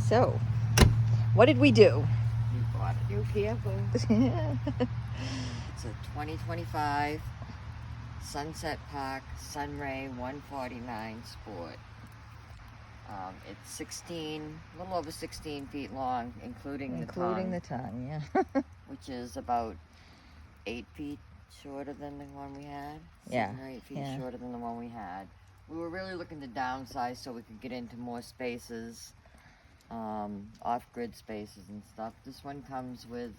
So, what did we do? We bought a new camper. It's a 2025 Sunset Park Sunray 149 Sport. It's a little over 16 feet long, including the tongue, yeah. which is about 8 feet shorter than the one we had. Yeah. 7 or 8 feet shorter than the one we had. We were really looking to downsize so we could get into more spaces, off-grid spaces and stuff. This one comes with,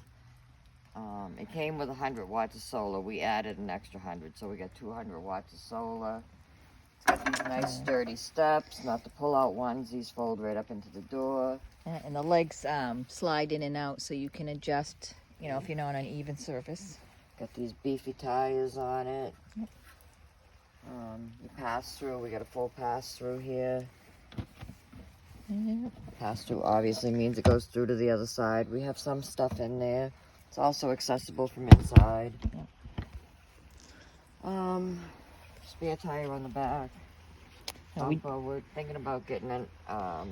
it came with 100 watts of solar. We added an extra 100, so we got 200 watts of solar. It's got these nice sturdy steps, not the pull-out ones. These fold right up into the door. And the legs slide in and out so you can adjust, you know, if you're not on even surface. Got these beefy tires on it. You pass through, we got a full pass through here. Pass through obviously means it goes through to the other side. We have some stuff in there. It's also accessible from inside. Spare tire on the back. We're thinking about getting a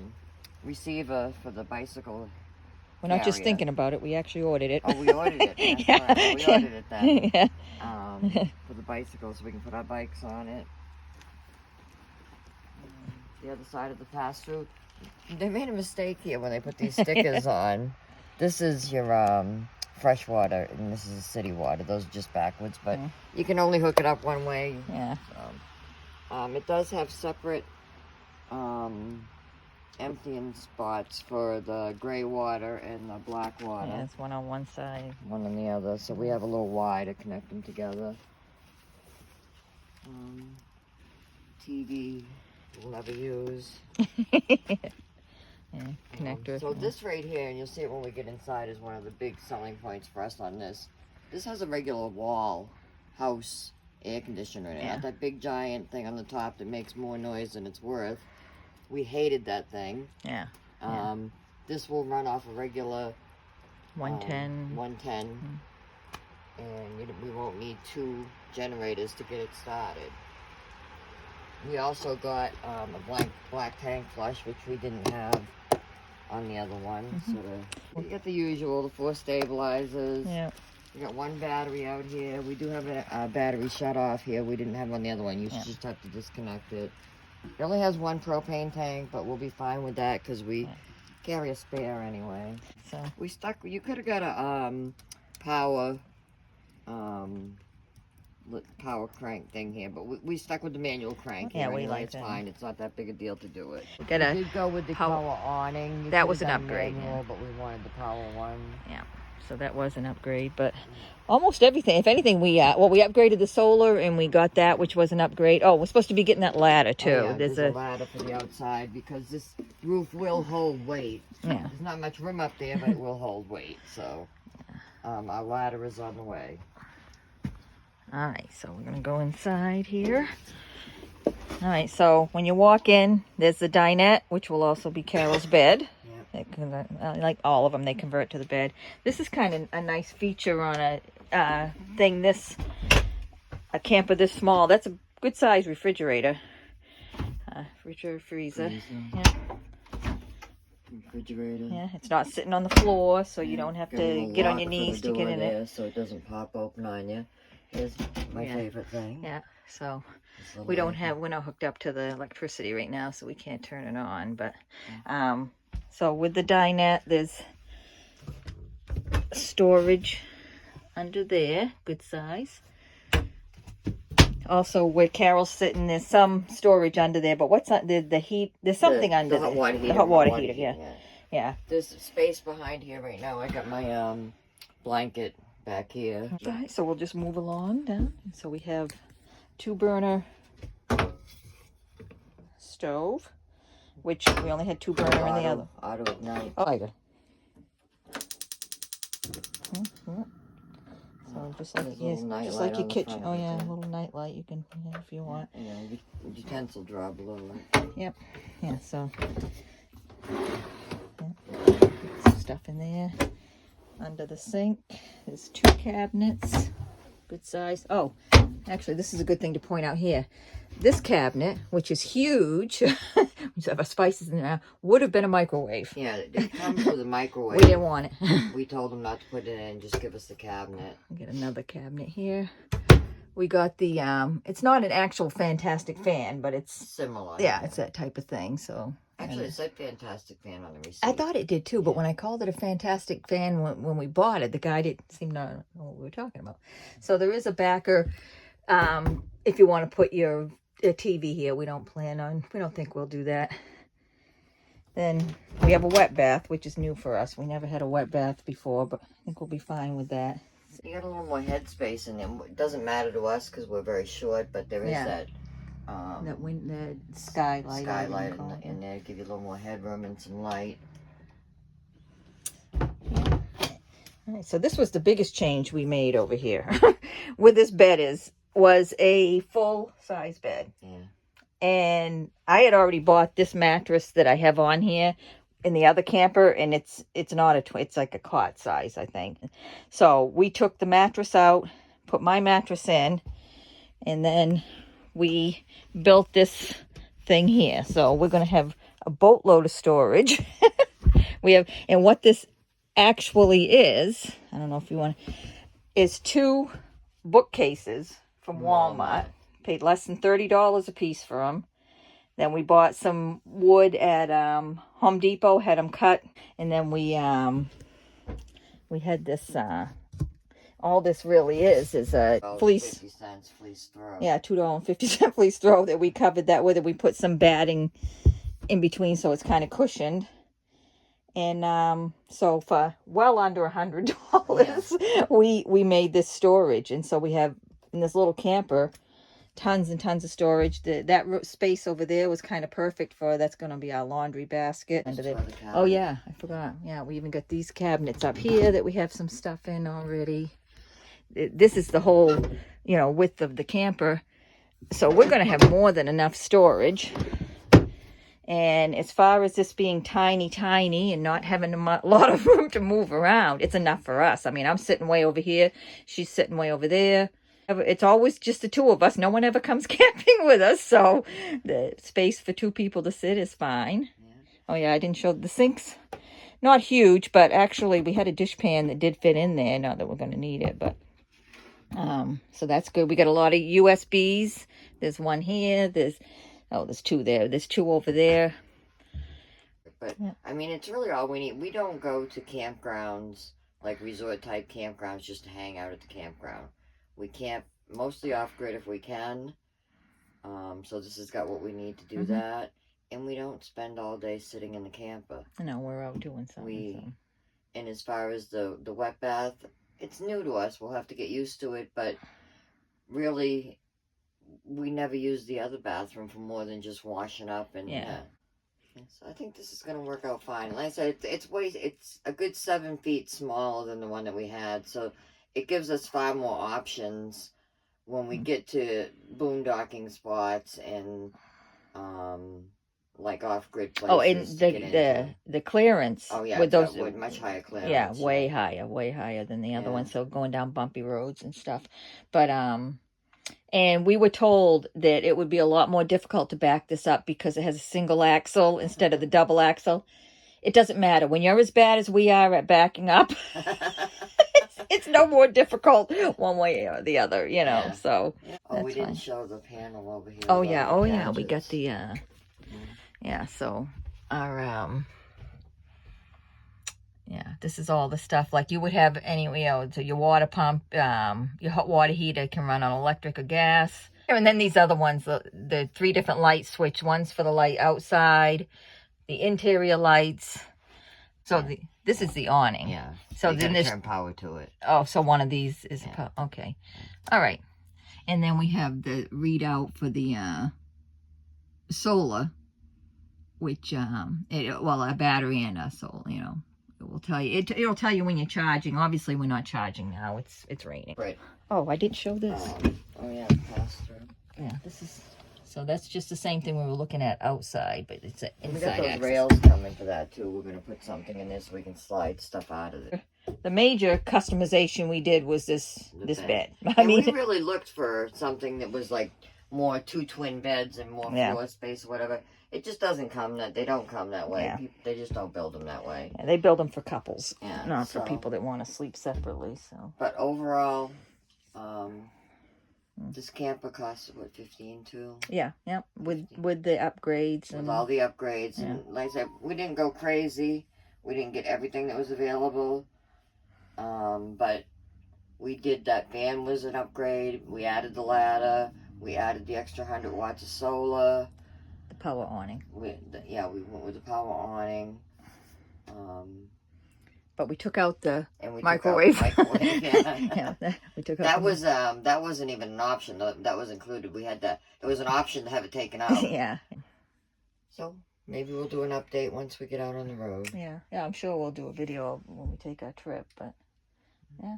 receiver for the bicycle. We're not just thinking about it, we actually ordered it. Oh, we ordered it. That's right. We ordered it then. Yeah. For the bicycle so we can put our bikes on it. The other side of the pass-through. They made a mistake here when they put these stickers on. This is your fresh water and this is city water. Those are just backwards, but you can only hook it up one way. Yeah. It does have separate emptying spots for the gray water and the black water. Yeah, it's one on one side. One on the other, so we have a little Y to connect them together. TV we'll never use. Yeah, connector. So this right here, and you'll see it when we get inside, is one of the big selling points for us on this. This has a regular wall house air conditioner in it. Not that big giant thing on the top that makes more noise than it's worth. We hated that thing. Yeah. This will run off a regular 110. 110. And we won't need 2 generators to get it started. We also got a black tank flush, which we didn't have on the other one. So you get the usual, the 4 stabilizers. Yeah. We got 1 battery out here. We do have a battery shut off here. We didn't have on the other one. You just have to disconnect it. It only has 1 propane tank, but we'll be fine with that because we carry a spare anyway. So you could have got a power crank thing here, but we stuck with the manual crank. Yeah, here we anyway. like It's that. fine. It's not that big a deal to do it. We did go with the power awning. That was an upgrade. Manual, but we wanted the power one. Yeah. So that was an upgrade, but almost everything. If anything, we upgraded the solar and we got that, which was an upgrade. Oh, we're supposed to be getting that ladder too. Oh, yeah, there's a ladder for the outside because this roof will hold weight. Yeah. There's not much room up there, but it will hold weight. So our ladder is on the way. All right, so we're gonna go inside here. All right, so when you walk in, there's the dinette, which will also be Carol's bed. Like all of them, they convert to the bed. This is kind of a nice feature on a thing. A camper this small. That's a good size refrigerator. Freezer. Yeah. Refrigerator. Yeah, it's not sitting on the floor, so you don't have to get on your knees to get in it. So it doesn't pop open on you. Here's my favorite thing. Yeah. So we're not hooked up to the electricity right now, so we can't turn it on. But so with the dinette, there's storage under there, good size. Also, where Carol's sitting, there's some storage under there. But what's on the heat? There's something under there. The hot water heater. Yeah. There's space behind here right now. I got my blanket back here. Okay, so we'll just move along down. So we have 2-burner stove, which we only had 2 burner in the other. Auto ignite. Oh, I got. So just like your kitchen. Oh yeah, a little night light you can, if you want. Yeah, utensil drawer below it. Yep. Yeah. So stuff in there. Under the sink, there's 2 cabinets, good size. Oh, actually, this is a good thing to point out here. This cabinet, which is huge, We used to have our spices in there. Would have been a microwave. Yeah, it comes with a microwave. We didn't want it. We told them not to put it in, just give us the cabinet. Get another cabinet here. We got the, it's not an actual Fantastic fan, but it's similar. Yeah, it's that type of thing, so. Actually, it said Fantastic fan on the receipt. I thought it did too, but when I called it a Fantastic fan when we bought it, the guy didn't seem to know what we were talking about. So there is a backer, if you want to put your TV here. We don't think we'll do that. Then we have a wet bath, which is new for us. We never had a wet bath before, but I think we'll be fine with that. You got a little more headspace in there. It doesn't matter to us because we're very short, but there is that the skylight in there, give you a little more headroom and some light. All right, so this was the biggest change we made over here with this bed was a full size bed. Yeah. And I had already bought this mattress that I have on here in the other camper, and it's not it's like a cot size, I think. So we took the mattress out, put my mattress in, and then we built this thing here. So we're going to have a boatload of storage. And what this actually is, I don't know if you want, is 2 bookcases from Walmart. Paid less than $30 a piece for them. Then we bought some wood at Home Depot, had them cut, and then we had this. All this really is a fleece. 50 cents fleece throw. Yeah, $2.50 fleece throw that we covered that with, and we put some batting in between so it's kind of cushioned. And so for well under $100, we made this storage, and so we have in this little camper tons and tons of storage. That space over there was kind of perfect for, that's going to be our laundry basket. Under there. Oh yeah, I forgot. Yeah, we even got these cabinets up here that we have some stuff in already. This is the whole, width of the camper. So we're going to have more than enough storage. And as far as this being tiny and not having a lot of room to move around, it's enough for us. I mean, I'm sitting way over here. She's sitting way over there. It's always just the 2 of us. No one ever comes camping with us. So the space for 2 people to sit is fine. Yeah. Oh, yeah, I didn't show the sinks. Not huge, but actually we had a dishpan that did fit in there. Not that we're going to need it, but so that's good. We got a lot of USBs. There's one here. There's 2 there. There's 2 over there. But, I mean, it's really all we need. We don't go to campgrounds, like resort-type campgrounds, just to hang out at the campground. We camp mostly off-grid if we can. So this has got what we need to do that. And we don't spend all day sitting in the camper. No, we're out doing something. And as far as the wet bath, it's new to us. We'll have to get used to it. But really, we never use the other bathroom for more than just washing up. And so I think this is going to work out fine. Like I said, it's a good 7 feet smaller than the one that we had. So it gives us far more options when we get to boondocking spots and like off-grid places. Oh, and the clearance. Oh yeah, with those much higher clearance. Yeah, way higher than the other one. So going down bumpy roads and stuff. But and we were told that it would be a lot more difficult to back this up because it has a single axle instead of the double axle. It doesn't matter when you're as bad as we are at backing up. It's no more difficult one way or the other, so. Oh, we didn't show the panel over here. Oh, yeah. Oh, yeah. We got the, so our, this is all the stuff like you would have so your water pump, your hot water heater can run on electric or gas. And then these other ones, the 3 different light switch, one's for the light outside, the interior lights. So this is the awning. Yeah. So then there's turn power to it. Oh, so one of these is okay. All right. And then we have the readout for the solar, which a battery and a solar. It will tell you. It'll tell you when you're charging. Obviously, we're not charging now. It's raining. Right. Oh, I didn't show this. Oh yeah, pass through. Yeah, this is. So that's just the same thing we were looking at outside, but it's inside. We got those rails coming for that too. We're gonna put something in this so we can slide stuff out of it. The major customization we did was this bed. I mean, we really looked for something that was like more 2 twin beds and more Yeah. floor space or whatever. It just doesn't come that, they don't come that way. Yeah. They just don't build them that way. Yeah, they build them for couples, Yeah, not for so- people that want to sleep separately. So, But overall, this camper costs, what, 15 too? yeah, with the upgrades With and all the upgrades. And like I said, we didn't go crazy. We didn't get everything that was available. But we did that van was an upgrade. We added the ladder. We added the extra 100 watts of solar. the power awning. We went with the power awning. But we took out the And we microwave. Took out the microwave. Yeah. yeah, we took out That wasn't even an option. That was included. We had that. It was an option to have it taken out. yeah, So maybe we'll do an update once we get out on the road. yeah. I'm sure we'll do a video when we take our trip. But yeah,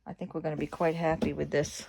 I think we're going to be quite happy with this.